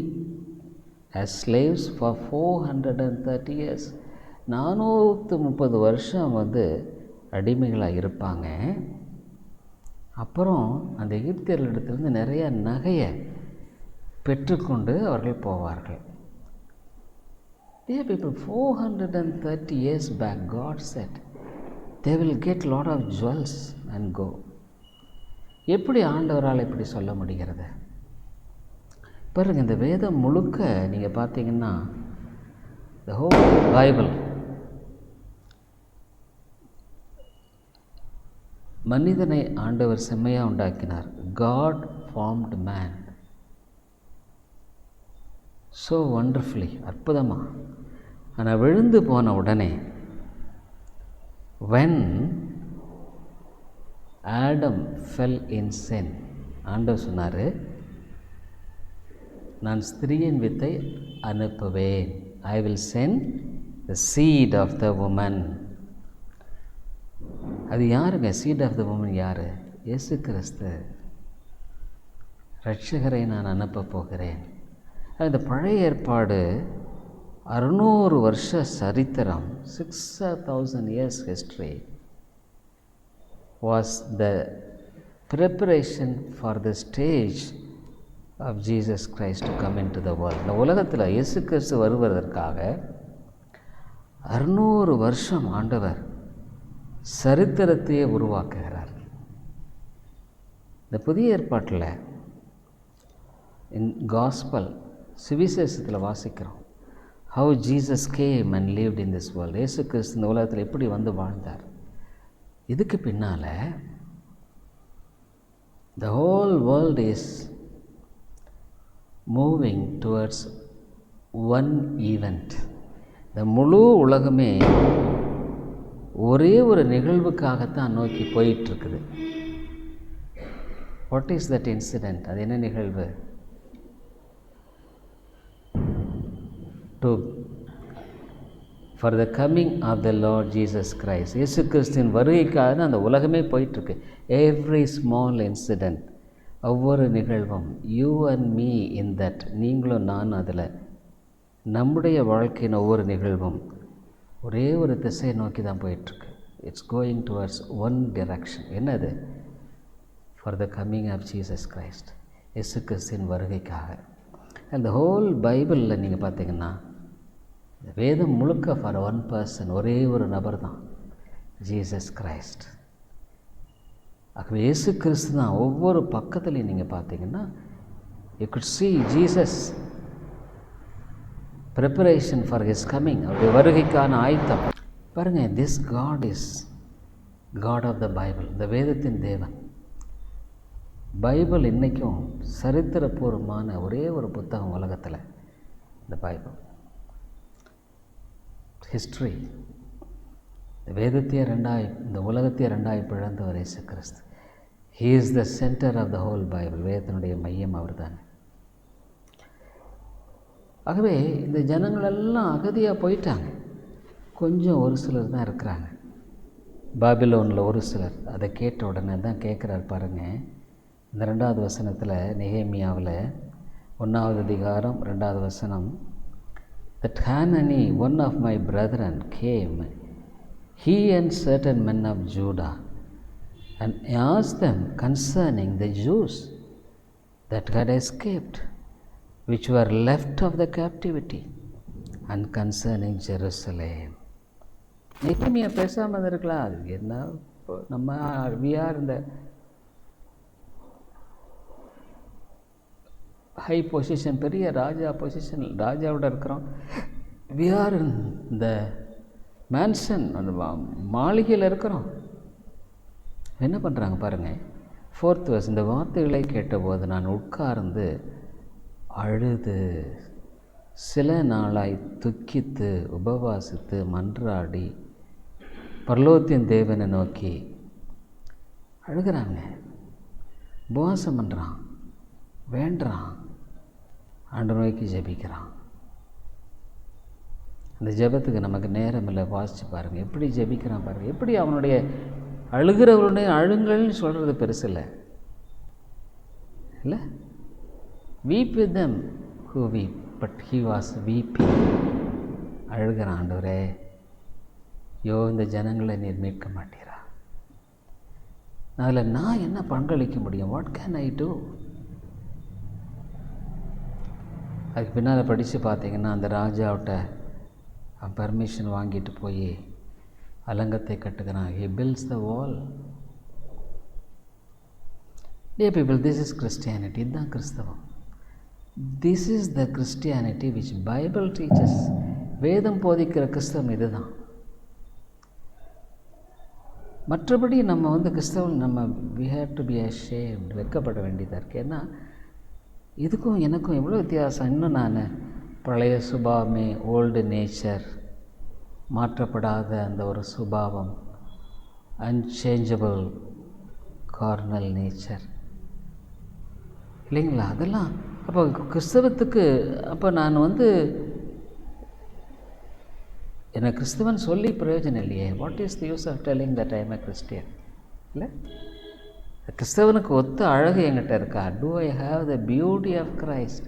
as slaves for 430 years. 430 வருஷம் அடிமைகளாக இருப்பாங்க. அப்புறம் அந்த எகிப்தியர்களிடத்திலிருந்து நிறைய நகையை பெற்றுக்கொண்டு அவர்கள் போவார்கள். Dear people, 430 years back God said they will get lot of jewels and go. எப்படி ஆண்டவரால் இப்படி சொல்ல முடிகிறது? பாருங்கள், இந்த வேதம் முழுக்க நீங்கள் பார்த்தீங்கன்னா, the whole Bible, மனிதனை ஆண்டவர் செம்மையாக உண்டாக்கினார். God formed man. So wonderfully, அற்புதமாக. ஆனால் விழுந்து போன உடனே when Adam fell in sin, ஆண்டவர் சொன்னார், நான் ஸ்திரீயின் வித்தை அனுப்புவேன். I will send the seed of the woman. அது யாருங்க? seed of the woman யார்? இயேசு கிறிஸ்து, இரட்சகரை நான் அனுப்ப போகிறேன். இந்த பழைய ஏற்பாடு 600 வருஷ சரித்திரம், 6000 years history was the preparation for the stage of Jesus Christ to come into the world. இந்த உலகத்தில் இயேசு கிறிஸ்து வருவதற்காக 600 வருஷம் ஆண்டவர் சரித்திரத்தையே உருவாக்குகிறார். இந்த புதிய ஏற்பாட்டில் இன் காஸ்பல் சுவிசேஷத்தில் வாசிக்கிறோம், how Jesus came and lived in this world. இயேசு கிறிஸ்து இந்த உலகத்தில் எப்படி வந்து வாழ்ந்தார். இதுக்கு பின்னால் the whole world is moving towards one event. இந்த முழு உலகமே ஒரே ஒரு நிகழ்வுக்காகத்தான் நோக்கி போயிட்டுருக்குது. What is that incident? அது என்ன நிகழ்வு? for the coming of the Lord Jesus Christ. இயேசு கிறிஸ்துவின் வருகைக்காக தான் அந்த உலகமே போயிட்டுருக்கு. எவ்ரி ஸ்மால் இன்சிடெண்ட், ஒவ்வொரு நிகழ்வும், you and me in that, நீங்களும் நான் அதில், நம்முடைய வாழ்க்கையின் ஒவ்வொரு நிகழ்வும் ஒரே ஒரு திசையை நோக்கி தான் போயிட்டுருக்கு. It's going towards one direction. என்னது? For the coming of Jesus Christ, இயேசு கிறிஸ்துவின் வருகைக்காக. அந்த ஹோல் பைபிளில் நீங்கள் பார்த்தீங்கன்னா வேதம் முழுக்க ஃபார் ஒன் பர்சன், ஒரே ஒரு நபர் தான், ஜீசஸ் கிரைஸ்ட். ஆகவே இயேசு கிறிஸ்து தான். ஒவ்வொரு பக்கத்துலையும் நீங்கள் பார்த்தீங்கன்னா you could see Jesus preparation for his coming, அவருடைய வருகைக்கான ஆயத்தம். பாருங்கள், this God is God of the Bible, இந்த வேதத்தின் தேவன். பைபிள் இன்றைக்கும் சரித்திரபூர்வமான ஒரே ஒரு புத்தகம் உலகத்தில், இந்த பைபிள் ஹிஸ்ட்ரி. வேதத்தையே இந்த உலகத்தையே ரெண்டாய் பிழந்தவர் இயேசு கிறிஸ்து. He is the centre of the whole Bible. வேதத்தினுடைய மையம் அவர் தாங்க. ஆகவே இந்த ஜனங்களெல்லாம் அகதியாக போயிட்டாங்க. கொஞ்சம் ஒரு சிலர் தான் இருக்கிறாங்க பாபிலோனில். ஒரு சிலர் அதை கேட்ட உடனே தான் கேட்குறார் பாருங்கள். இந்த 2வது வசனத்தில், நெகேமியாவில் 1வது அதிகாரம் 2வது வசனம், that Hanani, one of my brethren, came, he and certain men of Judah, and asked them concerning the Jews that had escaped, which were left of the captivity, and concerning Jerusalem. நெகேமியா பேசாமல் இருக்கலாம். அது என்ன, நம்ம we are in the high position, பெரிய ராஜா position, ராஜாவோட இருக்கிறோம். We are இந்த மேன்ஷன், மாளிகையில் இருக்கிறோம். என்ன பண்ணுறாங்க பாருங்கள். 4th verse, இந்த வார்த்தைகளை கேட்டபோது நான் உட்கார்ந்து அழுது சில நாளாய் துக்கித்து உபவாசித்து மன்றாடி பரலோகத்தின் தேவனை நோக்கி அழுகிறாங்க. உபவாசம் பண்ணுறான், வேண்டுறான், ஆண்டவரை நோக்கி ஜெபிக்கிறான். அந்த ஜெபத்துக்கு நமக்கு நேரம் இல்லை. வாசித்து பாருங்கள் எப்படி ஜெபிக்கிறான் பாருங்கள். எப்படி அவனுடைய அழுகிறவருடைய அழுங்கள்னு சொல்கிறது பெருசு இல்லை இல்லை. Weep with them who weep, but he was weeping. அழுகிறான், ஆண்டவரே யோ இந்த ஜனங்களை நீர் மீட்க மாட்டீரா, அதில் நான் என்ன பங்களிக்க முடியும்? What can I do? அதுக்கு பின்னால் படித்து பார்த்தீங்கன்னா அந்த ராஜாவிட்ட பர்மிஷன் வாங்கிட்டு போய் அலங்கத்தை கட்டுக்கிறான். He builds the wall. Dear people, this is Christianity. இதுதான் கிறிஸ்தவம். This is the Christianity which Bible teaches. வேதம் போதிக்கிற கிறிஸ்தவம் இதுதான். மற்றபடி நம்ம வந்து கிறிஸ்தவன் நம்ம we have to be ashamed, வெட்கப்பட வேண்டியதாக இருக்குது. ஏன்னா இதுக்கும் எனக்கும் எவ்வளோ வித்தியாசம். இன்னும் நான் பழைய சுபாவமே, ஓல்டு நேச்சர், மாற்றப்படாத அந்த ஒரு சுபாவம், அன்சேஞ்சபிள் கார்னல் நேச்சர் இல்லைங்களா, அதெல்லாம். அப்போ கிறிஸ்தவத்துக்கு அப்போ நான் வந்து எனக்கு கிறிஸ்தவன் சொல்லி பிரயோஜனம் இல்லையே. What is the use of telling that I am a Christian? இல்லை, கிறிஸ்தவனுக்கு ஒத்த அழகு என்கிட்ட இருக்கா? Do I have the beauty of Christ?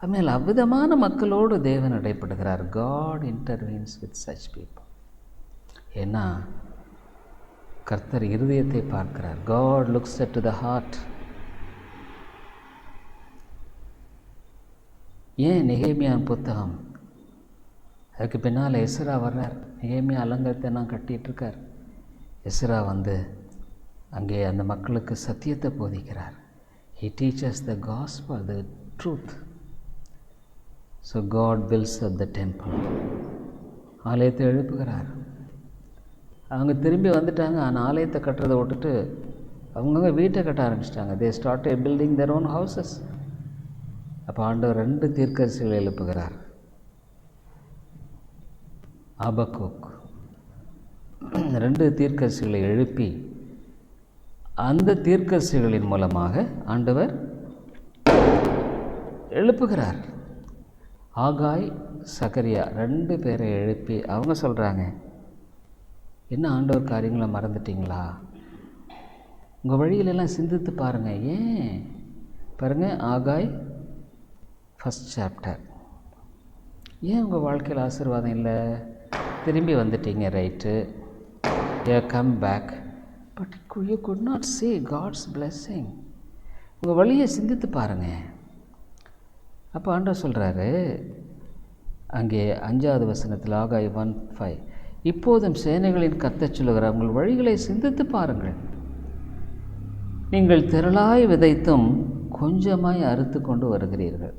அதுமாதிரி அவ்விதமான மக்களோடு தேவன் இடைப்படுகிறார். God intervenes with such people. ஏன்னா கர்த்தர் இருதயத்தை பார்க்கிறார். God looks at to the heart. ஏன் நெகேமியான் புத்தகம், அதுக்கு பின்னால் எஸ்ரா வர்றார். நெகேமியா அலங்கத்தை நான் கட்டிகிட்ருக்கார். எஸ்ரா வந்து அங்கே அந்த மக்களுக்கு சத்தியத்தை போதிக்கிறார். He teaches the gospel, the truth. So God builds up the temple. ஆலயத்தை எழுப்புகிறார். அவங்க திரும்பி வந்துட்டாங்க. ஆனால் ஆலயத்தை கட்டுறதை விட்டுட்டு அவங்கவுங்க வீட்டை கட்ட ஆரம்பிச்சிட்டாங்க. They started building their own houses. அப்போ ஆண்டவர் 2 தீர்க்கதரிசிகளை எழுப்புகிறார். ஆபக்கூக் 2 தீர்க்கதரிசிகளை எழுப்பி அந்த தீர்க்கதரிசிகளின் மூலமாக ஆண்டவர் எழுப்புகிறார். ஆகாய், சகரியா 2 பேரை எழுப்பி அவங்க சொல்கிறாங்க, என்ன ஆண்டவர் காரியங்களை மறந்துட்டிங்களா? உங்கள் வழியிலெல்லாம் சிந்தித்து பாருங்கள். ஏன் பாருங்கள், ஆகாய் 1st chapter. ஏன் உங்கள் வாழ்க்கையில் ஆசீர்வாதம் இல்லை? திரும்பி வந்துட்டீங்க, right, you come back, but you could not see God's blessing. உங்கள் வழியை சிந்தித்து பாருங்கள். அப்போ ஆண்டவர் சொல்கிறாரு அங்கே 5வது வசனத்தில், ஆகாய் 1:5, இப்போதும் சேனைகளின் கர்த்தர் சொல்லுகிறார், உங்கள் வழிகளை சிந்தித்து பாருங்கள். நீங்கள் திரளாய் விதைத்தும் கொஞ்சமாய் அறுத்து கொண்டு வருகிறீர்கள்.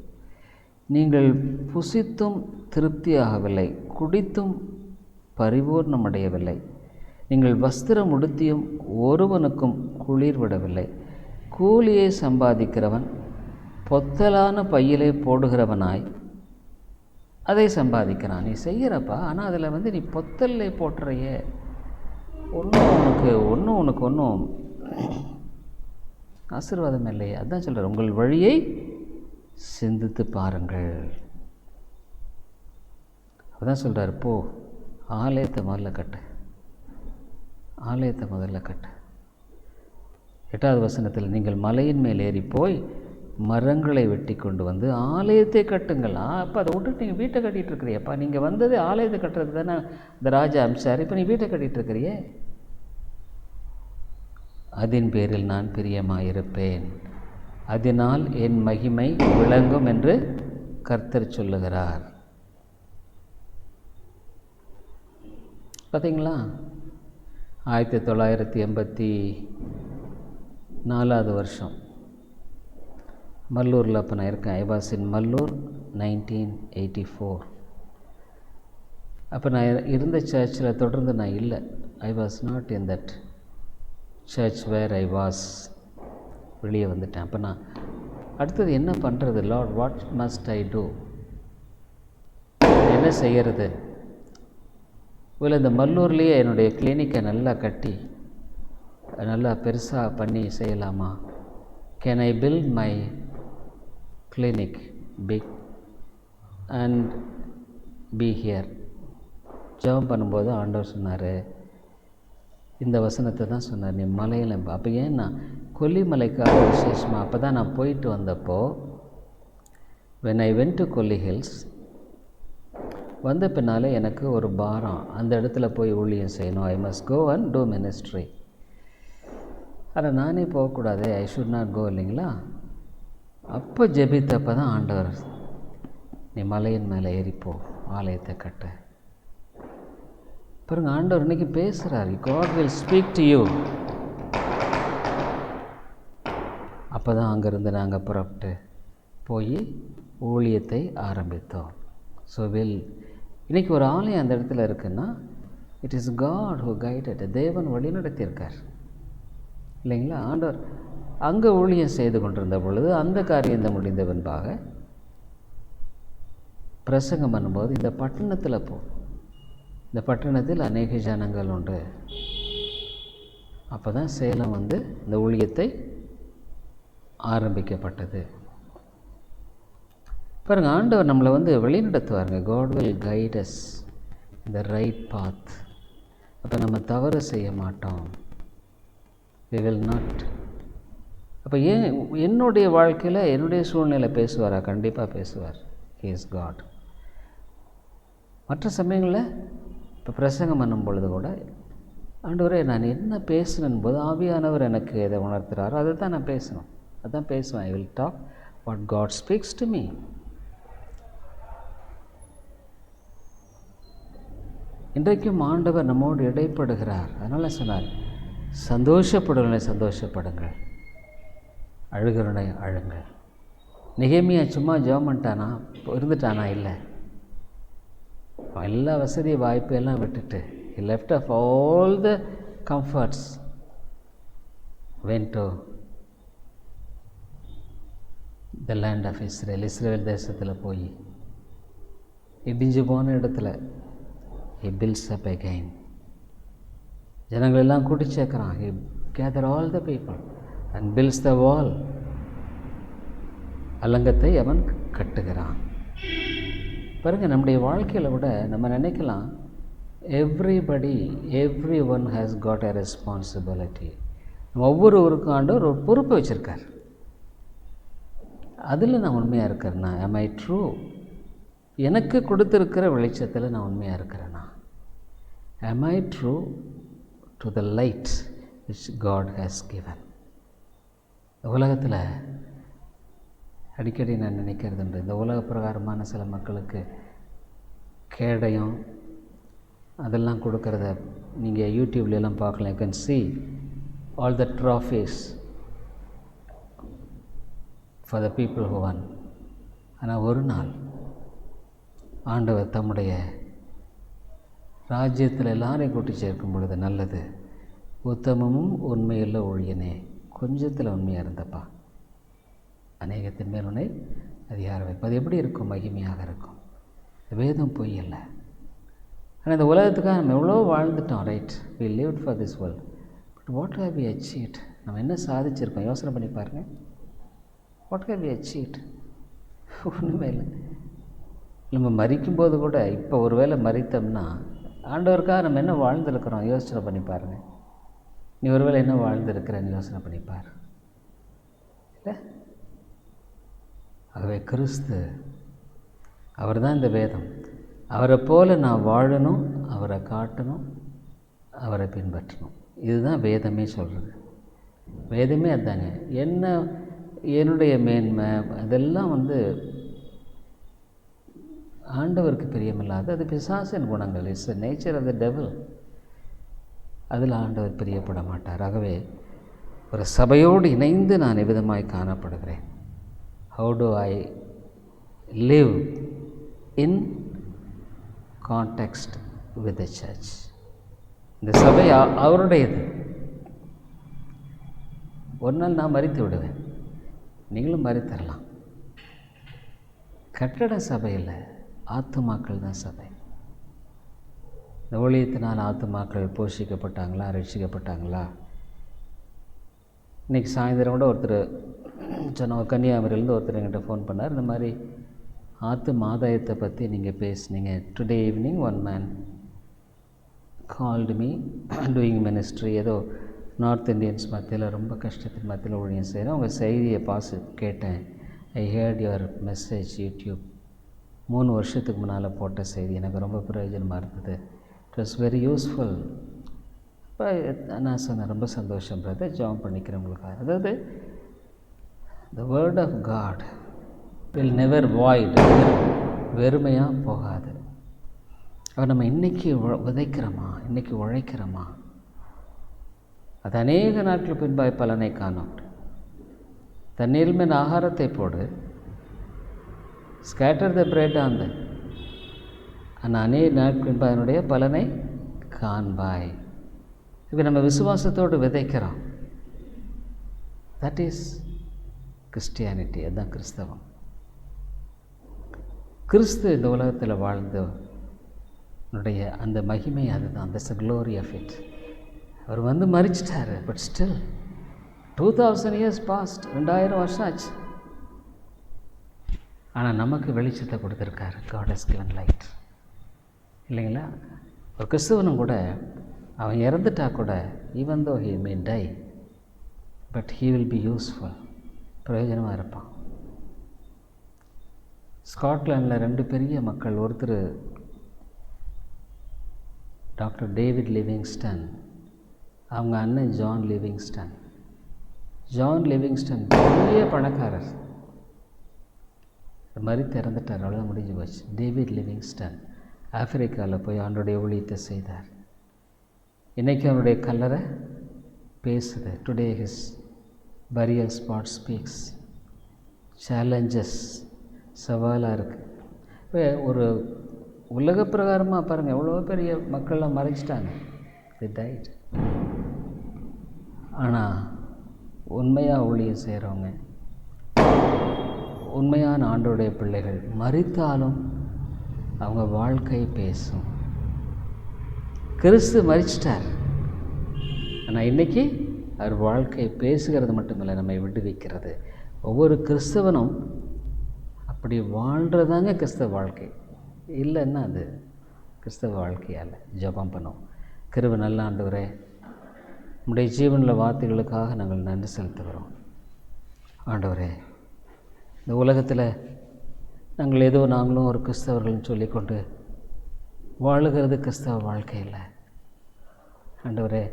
நீங்கள் புசித்தும் திருப்தியாகவில்லை, குடித்தும் பரிபூர்ணமடையவில்லை. நீங்கள் வஸ்திரம் உடுத்தியும் ஒருவனுக்கும் குளிர் விடவில்லை. கூலியை சம்பாதிக்கிறவன் பொத்தலான பையிலே போடுகிறவனாய் அதை சம்பாதிக்கிறான். நீ செய்கிறப்பா, ஆனால் அதில் வந்து நீ பொத்தல்லே போட்டுறையே, உனக்கு ஒன்றும் ஆசீர்வாதம் இல்லையே. அதுதான் சொல்கிறார், உங்கள் வழியை சிந்தித்து பாருங்கள். அதுதான் சொல்கிறார், போ ஆலயத்தை முதல்ல கட்டு, ஆலயத்தை முதல்ல கட்டு. 8வது வசனத்தில், நீங்கள் மலையின் மேல் ஏறி போய் மரங்களை வெட்டி கொண்டு வந்து ஆலயத்தை கட்டுங்கள். அப்போ அதை விட்டுட்டு நீங்கள் வீட்டை கட்டிகிட்டு இருக்கிறியப்பா. நீங்கள் வந்தது ஆலயத்தை கட்டுறதுக்கு தானே இந்த ராஜா அம்சார். இப்போ நீ வீட்டை கட்டிகிட்டு இருக்கிறியே. அதன் பேரில் நான் பிரியமாயிருப்பேன், அதனால் என் மகிமை விளங்கும் என்று கர்த்தர் சொல்லுகிறார். பார்த்தீங்களா, 1984வது வருஷம் மல்லூரில் அப்போ நான் இருக்கேன். I was in Mallur 1984. அப்போ நான் இருந்த சர்ச்சில் தொடர்ந்து நான் இல்லை. I was not in that church where I was. வெளியே வந்துட்டேன். அப்போ நான் அடுத்தது என்ன பண்ணுறது? Lord, what must I do? என்ன செய்கிறது? இல்லை இந்த மல்லூர்லேயே என்னுடைய கிளினிக்கை நல்லா கட்டி நல்லா பெருசாக பண்ணி செய்யலாமா? Can I build my clinic big and be here? ஜெபம் பண்ணும்போது ஆண்டவர் சொன்னார், இந்த வசனத்தை தான் சொன்னார், நீ மலையில். அப்போ ஏன்னா கொல்லிமலைக்காக விசேஷமாக அப்போ தான் நான் போயிட்டு வந்தப்போ, when I went to Kolli hills, வந்த பின்னால் எனக்கு ஒரு பாரம், அந்த இடத்துல போய் ஊழியம் செய்யணும். I must go and do ministry. ஆனால் நானே போகக்கூடாது, ஐ ஷுட் நாட் கோ, இல்லைங்களா? அப்போ ஜெபித்தப்போ தான் ஆண்டவர், நீ மலையின் மேலே ஏறிப்போ, ஆலயத்தை கட்ட. பாருங்க, ஆண்டவர் இன்றைக்கி பேசுகிறார். God will speak to you. அப்போ தான் அங்கேருந்து நாங்கள் புறப்பட்டு போய் ஊழியத்தை ஆரம்பித்தோம். ஸோ இன்றைக்கி ஒரு ஆலயம் அந்த இடத்துல இருக்குன்னா it is God who guided. தேவன் வழிநடத்தியிருக்கார் இல்லைங்களா? ஆண்டவர் அங்கே ஊழியம் செய்து கொண்டிருந்த பொழுது அந்த காரியத்தை முடிந்த பின்பாக பிரசங்கம் பண்ணும்போது இந்த பட்டணத்தில் இந்த பட்டணத்தில் அநேக ஜனங்கள் உண்டு. அப்போ தான் சேலம் இந்த ஊழியத்தை ஆரம்பிக்கப்பட்டது. பாருங்க, ஆண்டவர் நம்மளை வழிநடத்துவாருங்க. காட் வில் கைட் அஸ் இந்த ரைட் பாத். அப்போ நம்ம தவறு செய்ய மாட்டோம். we will not. அப்போ என்னுடைய வாழ்க்கையில் என்னுடைய சூழ்நிலை பேசுவாரா? கண்டிப்பாக பேசுவார். he is God. மற்ற சமயங்களில் இப்போ பிரசங்கம் பண்ணும் பொழுது கூட ஆண்டவரே நான் என்ன பேசணும் போது ஆவியானவர் எனக்கு எதை உணர்த்துறாரோ அதை தான் நான் பேசணும், அதான் பேசுவேன். I will talk what God speaks to me. இன்றைக்கும் ஆண்டவர் நம்மோடு இடைப்படுகிறார். அதனால் சொன்னார், சந்தோஷப்படுவனை சந்தோஷப்படுங்கள், அழுகிறனை அழுங்கள். நெகேமியா சும்மா ஜெபம் பண்ணிட்டானா, இருந்துட்டானா? இல்லை, எல்லா வசதி வாய்ப்பெல்லாம் விட்டுட்டு he left off all the comforts, went to the land of Israel. Israel தேசத்தில் போய் இடிஞ்சு போன இடத்துல he builds up again. ஜனங்களெல்லாம் கூட்டி சேர்க்குறான். he gather all the people and builds the wall. அலங்கத்தை அவன் கட்டுகிறான். பாருங்கள், நம்முடைய வாழ்க்கையில் கூட நம்ம நினைக்கலாம், every one has got a responsibility. ஒவ்வொருவருக்கும் ஆண்டவர் ஒரு பொறுப்பை வச்சுருக்கார். அதில் நான் உண்மையாக இருக்கிறேன்னா, am I true? எனக்கு கொடுத்துருக்கிற வெளிச்சத்தில் நான் உண்மையாக இருக்கிறேன்னா, am I true to the light which God has given? உலகத்தில் அடிக்கடி நான் நினைக்கிறது, இந்த உலக பிரகாரமான சில மக்களுக்கு கேடயம் அதெல்லாம் கொடுக்கறத நீங்கள் யூடியூப்லாம் பார்க்கலாம். You can see all the trophies for the people who won. ஆனால் ஒரு நாள் ஆண்டவர் தம்முடைய ராஜ்யத்தில் எல்லாரையும் கூட்டி சேர்க்கும் பொழுது, நல்லது உத்தமமும் உண்மையுள்ள ஊழியனே, கொஞ்சத்தில் உண்மையாக இருந்தப்பா, அநேகத்தின் மேல் உன்னை அதிகாரம் வைப்பது. அது எப்படி இருக்கும்? மகிமையாக இருக்கும். வேதம் பொய் இல்லை. ஆனால் இந்த உலகத்துக்காக நம்ம எவ்வளோ வாழ்ந்துட்டோம். Right, we lived for this world, but what have we achieved? நம்ம என்ன சாதிச்சிருக்கோம்? யோசனை பண்ணி பாருங்கள். what have we achieved? ஒன்றுமே இல்லை. நம்ம மரிக்கும்போது கூட, இப்போ ஒரு வேளை மரித்தோம்னா ஆண்டவருக்காக நம்ம என்ன வாழ்ந்துருக்கிறோம்? யோசனை பண்ணி பாருங்கள். நீ ஒரு வேளை என்ன வாழ்ந்துருக்கிறேன்னு யோசனை பண்ணிப்பார். இல்லை? ஆகவே கிறிஸ்து அவர் தான் இந்த வேதம். அவரை போல் நான் வாழணும், அவரை காட்டணும், அவரை பின்பற்றணும். இதுதான் வேதமே சொல்கிறது. வேதமே அதுதாங்க. என்னுடைய மேன்மை அதெல்லாம் ஆண்டவருக்கு பிரியமில்லாது, அது பிசாசின் குணங்கள். It's the nature of the devil. அதில் ஆண்டவர் பிரியப்பட மாட்டார். ஆகவே ஒரு சபையோடு இணைந்து நான் எவ்விதமாய் காணப்படுகிறேன்? How do I live in context with the church? இந்த சபை அவருடையது. ஒரு நாள் நான் மரித்து விடுவேன், நீங்களும் மரித்தரலாம். கட்டட சபையில் ஆத்துமாக்கள் தான் சபை. இந்த ஊழியத்தினால் ஆத்துமாக்கள் போஷிக்கப்பட்டாங்களா, ரட்சிக்கப்பட்டாங்களா? இன்றைக்கி சாயந்தரம் கூட ஒருத்தர் சொன்ன, கன்னியாகுமரியிலேருந்து ஒருத்தர் என்கிட்ட ஃபோன் பண்ணார். இந்த மாதிரி ஆதாயத்தை பற்றி நீங்கள் பேசுனீங்க. Today evening one man called me doing ministry. ஏதோ நார்த் இந்தியன்ஸ் மத்தியில் ரொம்ப கஷ்டத்தின் மத்தியில் ஊழியம் செய்கிறேன். உங்கள் செய்தியை கேட்டேன். ஐ ஹேர்ட் யுவர் மெசேஜ் யூடியூப். 3 வருஷத்துக்கு முன்னால் போட்ட செய்தி எனக்கு ரொம்ப பிரயோஜனமாக இருந்தது. It was very useful. இப்போ நான் சொன்னேன், ரொம்ப சந்தோஷம் பிரதர், ஜாயின் பண்ணிக்கிறேன் உங்களுக்காக. அதாவது the word of God will never void, வெறுமையாக போகாது. அவர் நம்ம இன்றைக்கி விதைக்கிறோமா, இன்றைக்கி உழைக்கிறோமா, அது அநேக நாட்கள் பின்பாய் பலனை காணும். தண்ணீர் மேல் ஆகாரத்தை போடு, scatter the bread on the, ஆனால் அநேக நாட்கள் பின்பாய் அதனுடைய பலனை காண்பாய். இப்போ நம்ம விசுவாசத்தோடு விதைக்கிறோம். That is Christianity. அதுதான் கிறிஸ்தவம். கிறிஸ்து இந்த உலகத்தில் வாழ்ந்தனுடைய அந்த மகிமை அதுதான். That's a glory of it. அவர் வந்து மரிச்சிட்டார். பட் ஸ்டில் 2000 years பாஸ்ட், 2000 வருஷம் ஆச்சு. ஆனால் நமக்கு வெளிச்சத்தை கொடுத்துருக்காரு. God has given light. இல்லைங்களா? ஒரு கிறிஸ்தவனும் கூட அவன் இறந்துட்டா கூட, even though he may die, but he will be useful, பிரயோஜனமாக இருப்பான். ஸ்காட்லாண்டில் 2 பெரிய மக்கள், ஒருத்தர் டாக்டர் டேவிட் லிவிங்ஸ்டன், அவங்க அண்ணன் ஜான் லிவிங்ஸ்டன். ஜான் லிவிங்ஸ்டன் பெரிய பணக்காரர், மாதிரி திறந்துட்டார், அவ்வளோதான், முடிஞ்சு போச்சு. டேவிட் லிவிங்ஸ்டன் ஆப்பிரிக்காவில் போய் அவனுடைய ஊழியத்தை செய்தார். இன்றைக்கி அவனுடைய கல்லறை பேசுது. Today his burial spot speaks. Challenges, சவாலாக இருக்குது. இப்போ ஒரு உலக பிரகாரமாக பாருங்கள், எவ்வளோ பெரிய மக்கள்லாம் மறைச்சிட்டாங்க, தி டைட். ஆனால் உண்மையாக ஊழியம் செய்கிறவங்க, உண்மையான ஆண்டோடைய பிள்ளைகள் மரித்தாலும் அவங்க வாழ்க்கை பேசும். கிறிஸ்து மரிச்சிட்டார், ஆனால் இன்றைக்கி அவர் வாழ்க்கை பேசுகிறது மட்டுமில்லை, நம்மை விடுவிக்கிறது. ஒவ்வொரு கிறிஸ்தவனும் அப்படி வாழ்கிறதாங்க கிறிஸ்தவ வாழ்க்கை. இல்லைன்னா அது கிறிஸ்தவ வாழ்க்கையால். ஜெபம் பண்ணும். கிருபை நல்ல ஆண்டவரே, நம்முடைய ஜீவனில் வார்த்தைகளுக்காக நாங்கள் நன்றி செலுத்துகிறோம். ஆண்டவரே, இந்த உலகத்தில் நாங்கள் ஏதோ நாங்களும் ஒரு கிறிஸ்தவர்கள்னு சொல்லிக்கொண்டு வாழுகிறது கிறிஸ்தவ வாழ்க்கையில். ஆண்டவரே,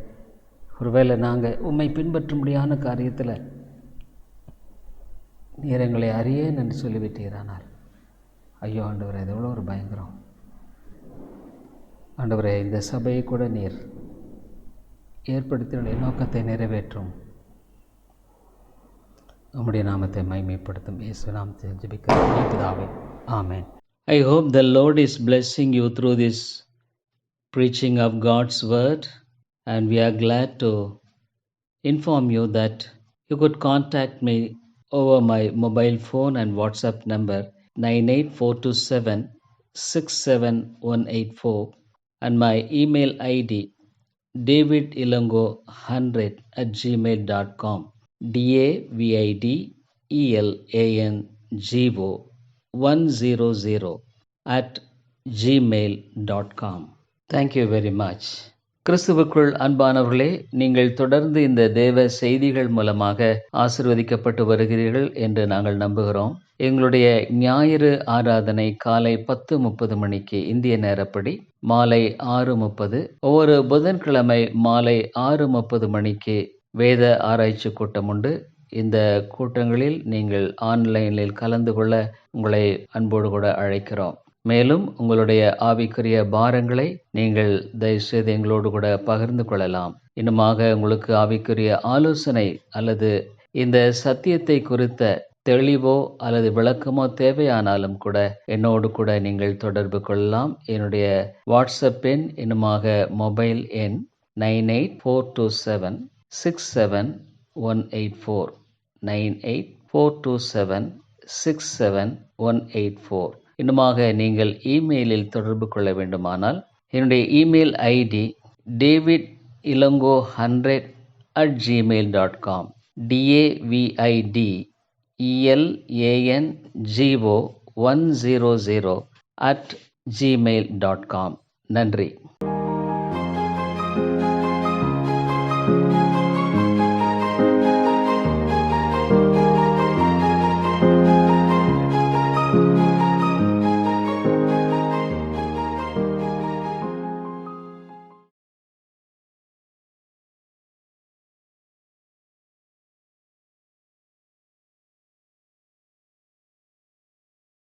ஒருவேளை நாங்கள் உம்மை பின்பற்ற முடியாத காரியத்தில் நீர் எங்களை அறியேன் என்று சொல்லிவிட்டீரானால், ஐயோ ஆண்டவரே, இது எவ்வளோ ஒரு பயங்கரம். ஆண்டவரே, இந்த சபையை கூட நீர் ஏற்படுத்தினுடைய நோக்கத்தை நிறைவேற்றும். உம்முடைய நாமத்தை மகிமைப்படுத்தும். இயேசு நாமத்தை ஜெபிக்கிறேன் பிதாவே, ஆமென். I hope the Lord is blessing you through this preaching of God's word, and we are glad to inform you that you could contact me over my mobile phone and WhatsApp number 98427-67184 and my email ID davidilongo100@gmail.com, davidilongo100@gmail.com. Thank you very much. கிறிஸ்துவுக்குள் அன்பானவர்களே, நீங்கள் தொடர்ந்து இந்த தேவ செய்திகள் மூலமாக ஆசீர்வதிக்கப்பட்டு வருகிறீர்கள் என்று நாங்கள் நம்புகிறோம். எங்களுடைய ஞாயிறு ஆராதனை காலை 10:30 மணிக்கு இந்திய நேரப்படி, மாலை 6:30, ஒவ்வொரு புதன்கிழமை மாலை 6:30 மணிக்கு வேத ஆராய்ச்சி கூட்டம் உண்டு. இந்த கூட்டங்களில் நீங்கள் ஆன்லைனில் கலந்து கொள்ள உங்களை அன்போடு கூட அழைக்கிறோம். மேலும் உங்களுடைய ஆவிக்குரிய பாரங்களை நீங்கள் தயவுசெய்து எங்களோடு கூட பகிர்ந்து கொள்ளலாம். இன்னுமாக உங்களுக்கு ஆவிக்குரிய ஆலோசனை அல்லது இந்த சத்தியத்தை குறித்த தெளிவோ அல்லது விளக்கமோ தேவையானாலும் கூட என்னோடு கூட நீங்கள் தொடர்பு கொள்ளலாம். என்னுடைய வாட்ஸ்அப் எண், இன்னுமாக மொபைல் எண் 9842767184 9842767184. இன்னுமாக நீங்கள் இமெயிலில் தொடர்பு கொள்ள வேண்டுமானால் என்னுடைய இமெயில் ஐடி davidilongo100@gmail.com, davidELANGO100@gmail.com. நன்றி.